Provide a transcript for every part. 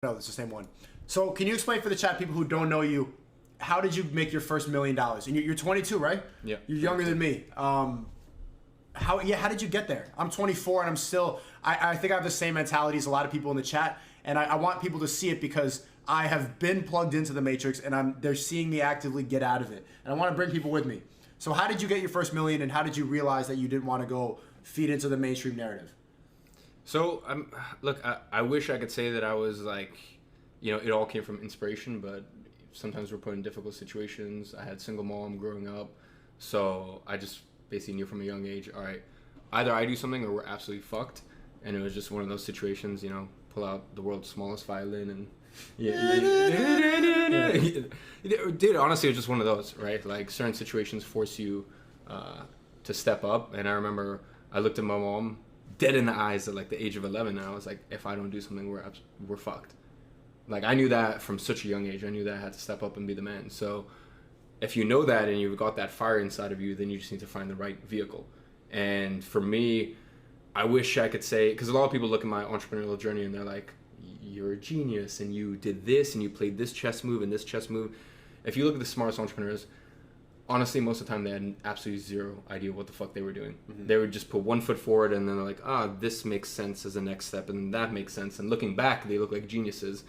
No, it's the same one. So can you explain for the chat, people who don't know you, how did you make your first $1 million? And you're 22, right? Yeah. You're younger than me. How did you get there? I'm 24 and I'm still, I think I have the same mentality as a lot of people in the chat. And I want people to see it because I have been plugged into the matrix and they're seeing me actively get out of it. And I want to bring people with me. So how did you get your first million and how did you realize that you didn't want to go feed into the mainstream narrative? So look, I wish I could say that I was like, it all came from inspiration, but sometimes we're put in difficult situations. I had single mom growing up, so I just basically knew from a young age, all right, either I do something or we're absolutely fucked. And it was just one of those situations, pull out the world's smallest violin and dude, honestly, it was just one of those, right? Like certain situations force you to step up. And I remember I looked at my mom dead in the eyes at like the age of 11, and I was like, if I don't do something, we're fucked. Like I knew that from such a young age. I knew that I had to step up and be the man. So if you know that and you've got that fire inside of you, then you just need to find the right vehicle. And for me, I wish I could say, because a lot of people look at my entrepreneurial journey and they're like, you're a genius and you did this and you played this chess move and this chess move. If you look at the smartest entrepreneurs, honestly, most of the time they had absolutely zero idea what the fuck they were doing. Mm-hmm. They would just put one foot forward and then they're like, this makes sense as a next step and that makes sense. And looking back, they look like geniuses.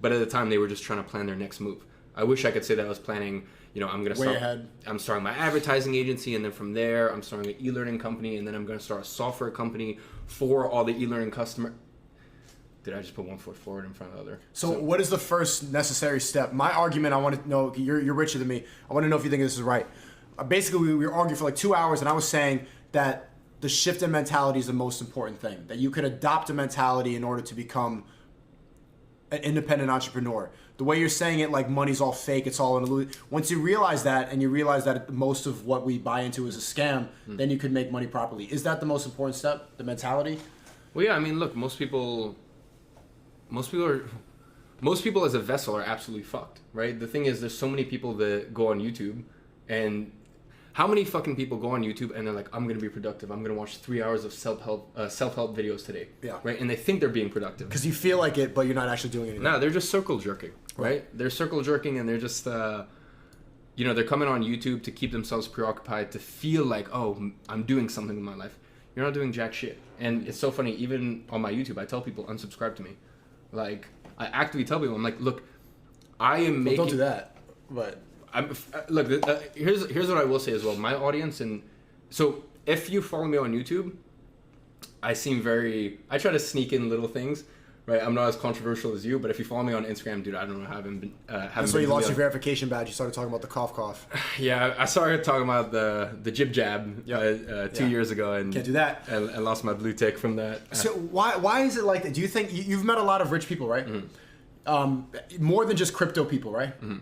But at the time, they were just trying to plan their next move. I wish I could say that I was planning, I'm starting my advertising agency, and then from there, I'm starting an e-learning company, and then I'm going to start a software company for all the e-learning customer. Did I just put one foot forward in front of the other? So what is the first necessary step? My argument, I want to know, you're richer than me. I want to know if you think this is right. Basically, we were arguing for like 2 hours, and I was saying that the shift in mentality is the most important thing. That you could adopt a mentality in order to become an independent entrepreneur. The way you're saying it, like money's all fake, it's all an illusion. Once you realize that, and you realize that most of what we buy into is a scam, then you can make money properly. Is that the most important step, the mentality? Well, yeah, I mean, look, most people as a vessel are absolutely fucked, right? The thing is, there's so many people that go on YouTube, and how many fucking people go on YouTube and they're like, I'm going to be productive. I'm going to watch 3 hours of self-help videos today. Yeah. Right? And they think they're being productive. Because you feel like it, but you're not actually doing anything. No, they're just circle jerking, right? They're circle jerking and they're just, they're coming on YouTube to keep themselves preoccupied, to feel like, oh, I'm doing something in my life. You're not doing jack shit. And it's so funny, even on my YouTube, I tell people, unsubscribe to me. Like, I actively tell people, I'm like, look, I am making... Don't do that, but... Here's what I will say as well. My audience, and so if you follow me on YouTube, I try to sneak in little things, right? I'm not as controversial as you, but if you follow me on Instagram, dude, I don't know, That's why you lost your verification badge. You started talking about the cough. Yeah, I started talking about the jib jab 2 years ago, and can't do that. And lost my blue tick from that. So why is it like that? Do you think you've met a lot of rich people, right? Mm-hmm. More than just crypto people, right? Mm-hmm.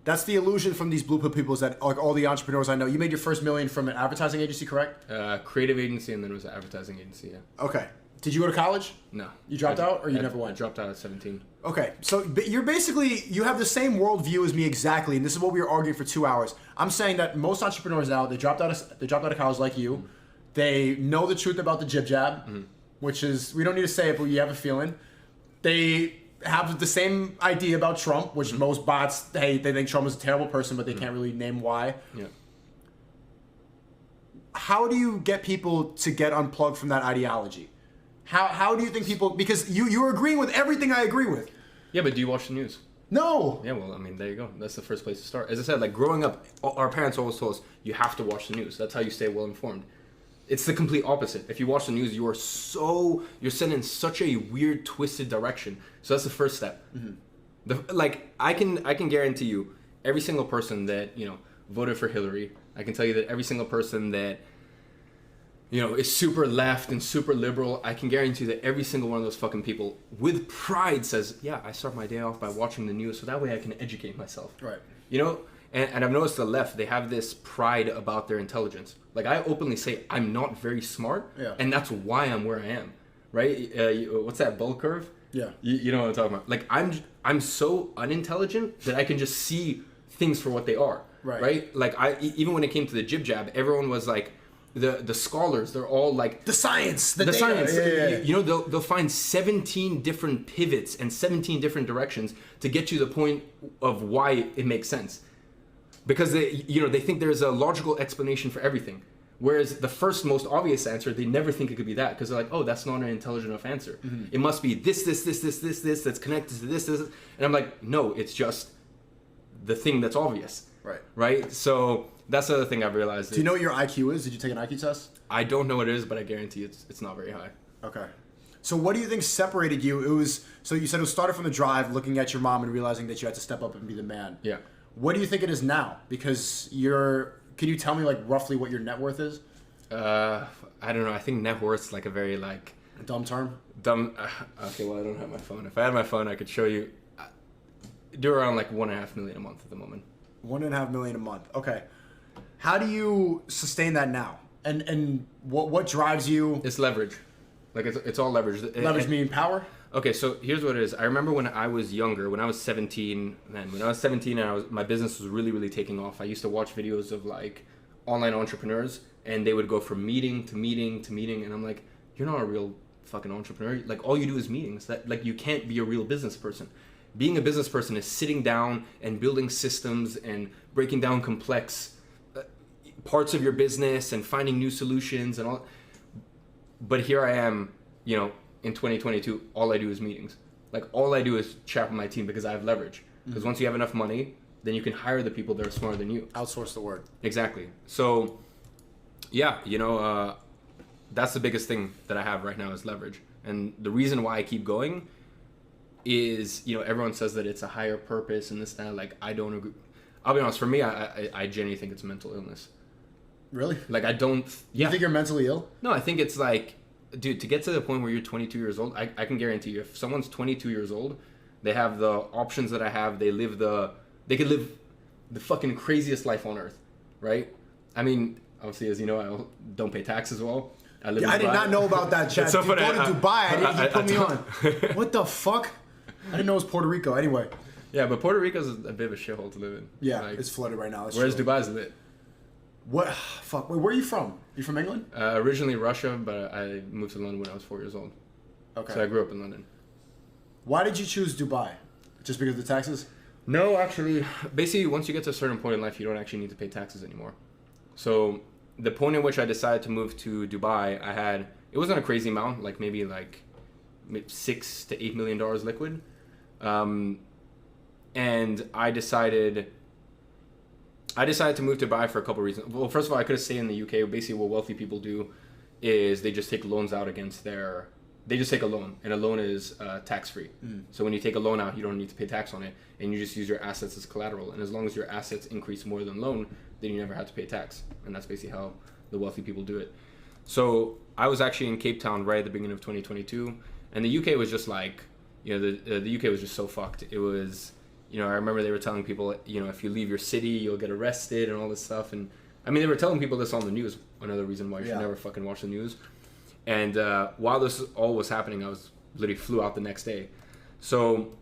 That's the illusion from these blue pill people is that like all the entrepreneurs I know, you made your first $1 million from an advertising agency, correct? Creative agency, and then it was an advertising agency, yeah. Okay. Did you go to college? No. You dropped out or you never went? I dropped out at 17. Okay. So you have the same worldview as me exactly, and this is what we were arguing for 2 hours. I'm saying that most entrepreneurs now, they dropped out of college like you. Mm-hmm. They know the truth about the jib jab, which is, we don't need to say it, but you have a feeling. They have the same idea about Trump, which most bots, they think Trump is a terrible person, but they can't really name why. Yeah. How do you get people to get unplugged from that ideology? How do you think people, because you're agreeing with everything I agree with. Yeah, but do you watch the news? No. Yeah, well, I mean, there you go. That's the first place to start. As I said, like growing up, our parents always told us, you have to watch the news. That's how you stay well informed. It's the complete opposite. If you watch the news, you're sent in such a weird, twisted direction. So that's the first step. Mm-hmm. I can guarantee you, every single person that voted for Hillary, I can tell you that every single person that is super left and super liberal, I can guarantee that every single one of those fucking people, with pride, says, "Yeah, I start my day off by watching the news, so that way I can educate myself." Right. And I've noticed the left, they have this pride about their intelligence. Like, I openly say I'm not very smart, and that's why I'm where I am, right? What's that, bell curve? Yeah. You know what I'm talking about. Like, I'm so unintelligent that I can just see things for what they are, right? Like, even when it came to the jib jab, everyone was like, the scholars, they're all like the science, the data. science. Yeah. You know, they'll find 17 different pivots and 17 different directions to get you to the point of why it makes sense, because they think there's a logical explanation for everything. Whereas the first most obvious answer, they never think it could be that, because they're like, oh, that's not an intelligent enough answer. It must be this that's connected to this. And I'm like, no, it's just the thing that's obvious. Right? So that's the other thing I've realized. Do you know what your IQ is? Did you take an IQ test? I don't know what it is, but I guarantee it's not very high. Okay. So what do you think separated you? So you said it started from the drive, looking at your mom and realizing that you had to step up and be the man. Yeah. What do you think it is now? Because can you tell me like roughly what your net worth is? I don't know. I think net worth's like a very like a dumb term. Okay, well I don't have my phone. If I had my phone, I could show you. Do around like $1.5 million a month at the moment. $1.5 million a month. Okay. How do you sustain that now? And what drives you? It's leverage. Like it's all leverage. Leverage meaning power? Okay, so here's what it is. I remember when I was younger, when I was 17, and my business was really, really taking off. I used to watch videos of like online entrepreneurs, and they would go from meeting to meeting to meeting, and I'm like, you're not a real fucking entrepreneur. Like all you do is meetings. That like you can't be a real business person. Being a business person is sitting down and building systems and breaking down complex parts of your business and finding new solutions and all. But here I am, in 2022, all I do is meetings. Like all I do is chat with my team because I have leverage. Because once you have enough money, then you can hire the people that are smarter than you. Outsource the work. Exactly. So, yeah, that's the biggest thing that I have right now is leverage. And the reason why I keep going is, everyone says that it's a higher purpose and this, that. Like, I don't agree. I'll be honest, for me, I genuinely think it's a mental illness. Really? Like, I don't... Yeah. You think you're mentally ill? No, I think it's like, dude, to get to the point where you're 22 years old, I can guarantee you, if someone's 22 years old, they have the options that I have, they could live the fucking craziest life on earth, right? I mean, obviously, as you know, I don't pay taxes well. I did not know about that, Chad. So you go to Dubai, you put me on. What the fuck? I didn't know it was Puerto Rico. Anyway. Yeah, but Puerto Rico's a bit of a shithole to live in. Yeah, it's flooded right now. Whereas Dubai's lit. What? Fuck. Wait, where are you from? You from England? Originally Russia, but I moved to London when I was 4 years old. Okay. So I grew up in London. Why did you choose Dubai? Just because of the taxes? No, actually. Basically, once you get to a certain point in life, you don't actually need to pay taxes anymore. So the point in which I decided to move to Dubai, it wasn't a crazy amount, like maybe $6 to $8 million liquid. And I decided to move to Dubai for a couple of reasons. Well, first of all, I could have stayed in the UK. Basically, what wealthy people do is they just take loans out against they just take a loan, and a loan is tax-free. So when you take a loan out, you don't need to pay tax on it, and you just use your assets as collateral. And as long as your assets increase more than loan, then you never have to pay tax. And that's basically how the wealthy people do it. So I was actually in Cape Town right at the beginning of 2022, and the UK was just like, the UK was just so fucked. It was... I remember they were telling people, if you leave your city, you'll get arrested and all this stuff. And I mean, they were telling people this on the news. Another reason why you should never fucking watch the news. And while this all was happening, I was literally flew out the next day. So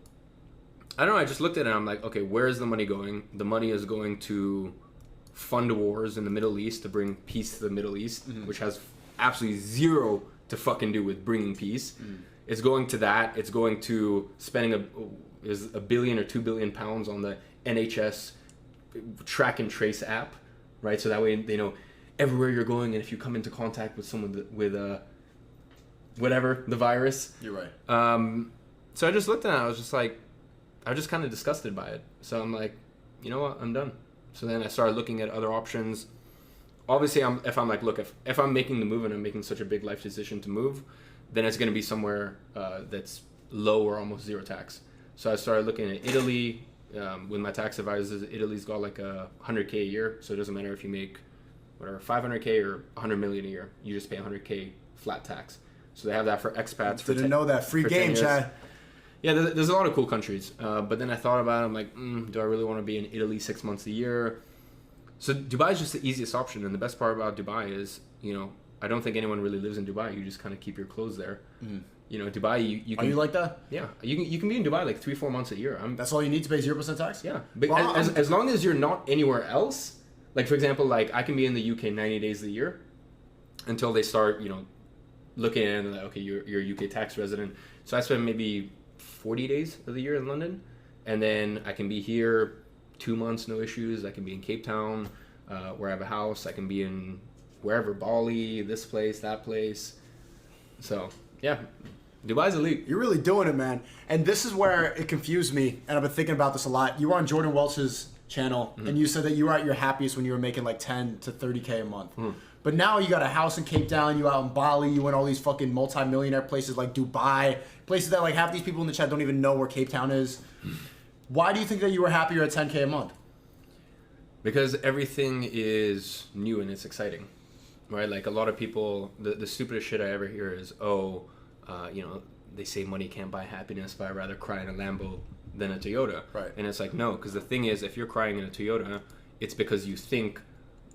I don't know. I just looked at it and I'm like, okay, where is the money going? The money is going to fund wars in the Middle East to bring peace to the Middle East, which has absolutely zero to fucking do with bringing peace. It's going to that. It's going to spending is $1 billion or £2 billion on the NHS track and trace app, right? So that way they know everywhere you're going, and if you come into contact with someone with whatever the virus. You're right. So I just looked at it. I was just kind of disgusted by it. So I'm like, you know what? I'm done. So then I started looking at other options. Obviously, if I'm making the move and I'm making such a big life decision to move, then it's going to be somewhere that's low or almost zero tax. So I started looking at Italy with my tax advisors. Italy's got like $100K a year, so it doesn't matter if you make whatever $500K or $100 million a year. You just pay $100K flat tax. So they have that for expats. Didn't know that. Free game, Chad. Yeah, there's a lot of cool countries. But then I thought about it. I'm like, do I really want to be in Italy 6 months a year? So Dubai is just the easiest option, and the best part about Dubai is, I don't think anyone really lives in Dubai. You just kind of keep your clothes there. Dubai, you can... Are you like that? Yeah. You can be in Dubai like 3-4 months a year. That's all you need to pay 0% tax? Yeah. But well, as long as you're not anywhere else, like for example, like I can be in the UK 90 days a year, until they start, looking at it and like, okay, you're a UK tax resident. So I spend maybe 40 days of the year in London, and then I can be here 2 months, no issues. I can be in Cape Town, where I have a house. I can be in wherever, Bali, this place, that place. So yeah, Dubai's elite. You're really doing it, man. And this is where it confused me, and I've been thinking about this a lot. You were on Jordan Welch's channel, and you said that you were at your happiest when you were making like 10 to 30K a month. But now you got a house in Cape Town, you out in Bali, you went all these fucking multi-millionaire places like Dubai, places that like half these people in the chat don't even know where Cape Town is. Why do you think that you were happier at 10K a month? Because everything is new and it's exciting, right? Like a lot of people, the stupidest shit I ever hear is, they say money can't buy happiness, but I'd rather cry in a Lambo than a Toyota. Right. And it's like, no, because the thing is, if you're crying in a Toyota, it's because you think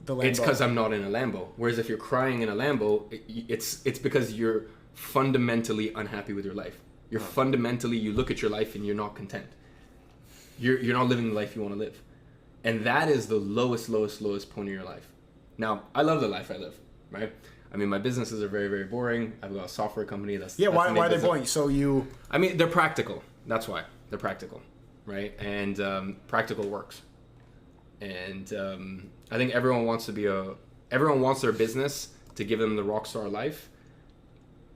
The Lambo. it's because I'm not in a Lambo. Whereas if you're crying in a Lambo, it's because you're fundamentally unhappy with your life. You're fundamentally, you look at your life and you're not content. You're not living the life you want to live. And that is the lowest point in your life. Now, I love the life I live, right? I mean, my businesses are very, very boring. I've got a software company why are they boring? So you... I mean, they're practical. That's why. They're practical, right? And practical works. And I think everyone wants their business to give them the rock star life,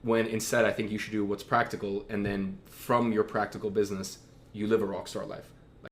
when instead I think you should do what's practical, and then from your practical business, you live a rock star life.